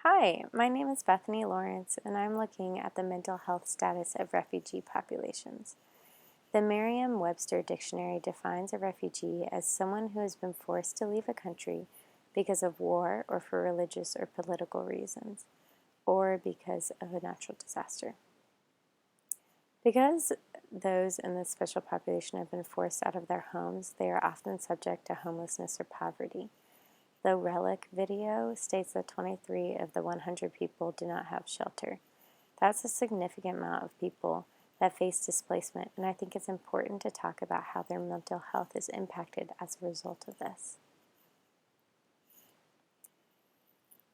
Hi, my name is Bethany Lawrence, and I'm looking at the mental health status of refugee populations. The Merriam-Webster dictionary defines a refugee as someone who has been forced to leave a country because of war or for religious or political reasons, or because of a natural disaster. Because those in this special population have been forced out of their homes, they are often subject to homelessness or poverty. The Relic video states that 23 of the 100 people do not have shelter. That's a significant amount of people that face displacement, and I think it's important to talk about how their mental health is impacted as a result of this.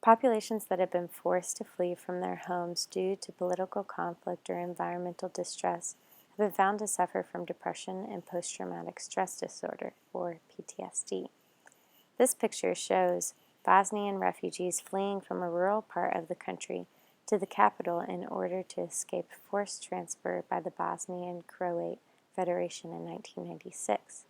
Populations that have been forced to flee from their homes due to political conflict or environmental distress have been found to suffer from depression and post-traumatic stress disorder, or PTSD. This picture shows Bosnian refugees fleeing from a rural part of the country to the capital in order to escape forced transfer by the Bosnian-Croat Federation in 1996.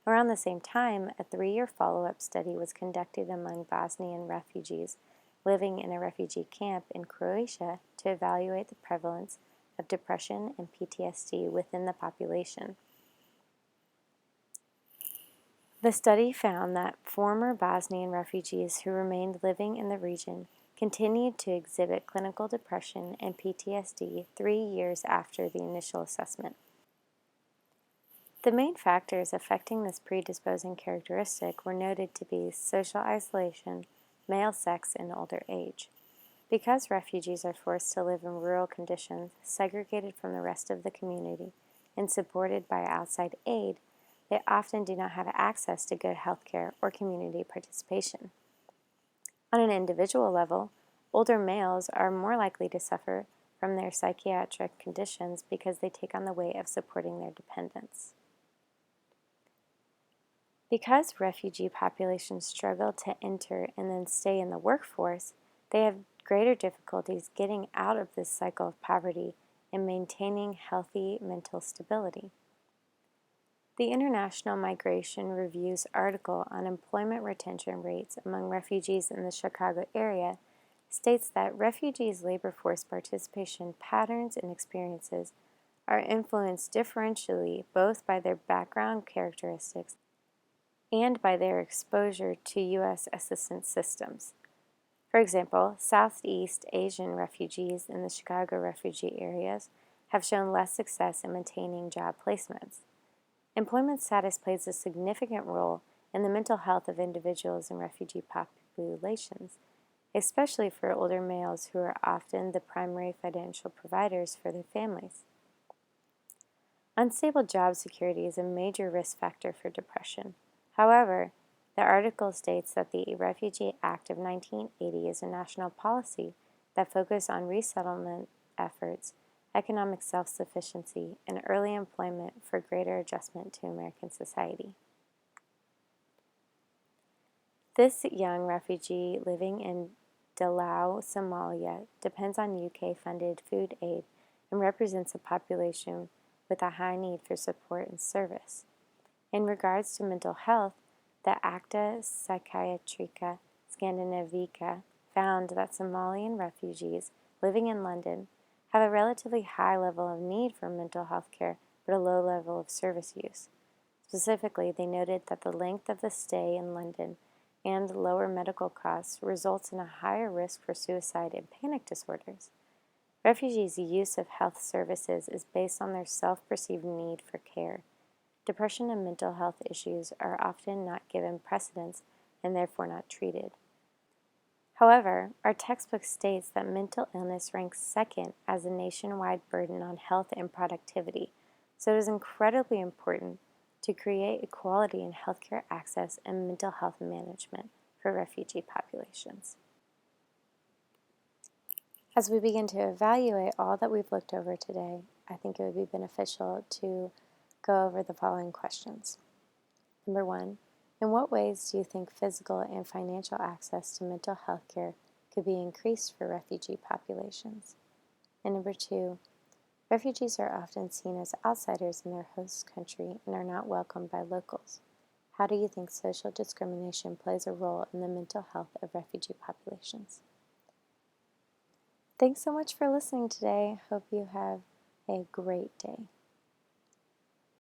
Around the same time, a 3-year follow-up study was conducted among Bosnian refugees living in a refugee camp in Croatia to evaluate the prevalence of depression and PTSD within the population. The study found that former Bosnian refugees who remained living in the region continued to exhibit clinical depression and PTSD 3 years after the initial assessment. The main factors affecting this predisposing characteristic were noted to be social isolation, male sex, and older age. Because refugees are forced to live in rural conditions, segregated from the rest of the community, and supported by outside aid, they often do not have access to good health care or community participation. On an individual level, older males are more likely to suffer from their psychiatric conditions because they take on the weight of supporting their dependents. Because refugee populations struggle to enter and then stay in the workforce, they have greater difficulties getting out of this cycle of poverty and maintaining healthy mental stability. The International Migration Review's article on employment retention rates among refugees in the Chicago area states that refugees' labor force participation patterns and experiences are influenced differentially both by their background characteristics and by their exposure to U.S. assistance systems. For example, Southeast Asian refugees in the Chicago refugee areas have shown less success in maintaining job placements. Employment status plays a significant role in the mental health of individuals in refugee populations, especially for older males who are often the primary financial providers for their families. Unstable job security is a major risk factor for depression. However, the article states that the Refugee Act of 1980 is a national policy that focuses on resettlement efforts, economic self-sufficiency, and early employment for greater adjustment to American society. This young refugee living in Dalaw, Somalia, depends on UK-funded food aid and represents a population with a high need for support and service. In regards to mental health, the Acta Psychiatrica Scandinavica found that Somalian refugees living in London have a relatively high level of need for mental health care but a low level of service use. Specifically, they noted that the length of the stay in London and lower medical costs results in a higher risk for suicide and panic disorders. Refugees' use of health services is based on their self-perceived need for care. Depression and mental health issues are often not given precedence and therefore not treated. However, our textbook states that mental illness ranks second as a nationwide burden on health and productivity, so it is incredibly important to create equality in healthcare access and mental health management for refugee populations. As we begin to evaluate all that we've looked over today, I think it would be beneficial to go over the following questions. Number 1, in what ways do you think physical and financial access to mental health care could be increased for refugee populations? And number 2, refugees are often seen as outsiders in their host country and are not welcomed by locals. How do you think social discrimination plays a role in the mental health of refugee populations? Thanks so much for listening today. Hope you have a great day.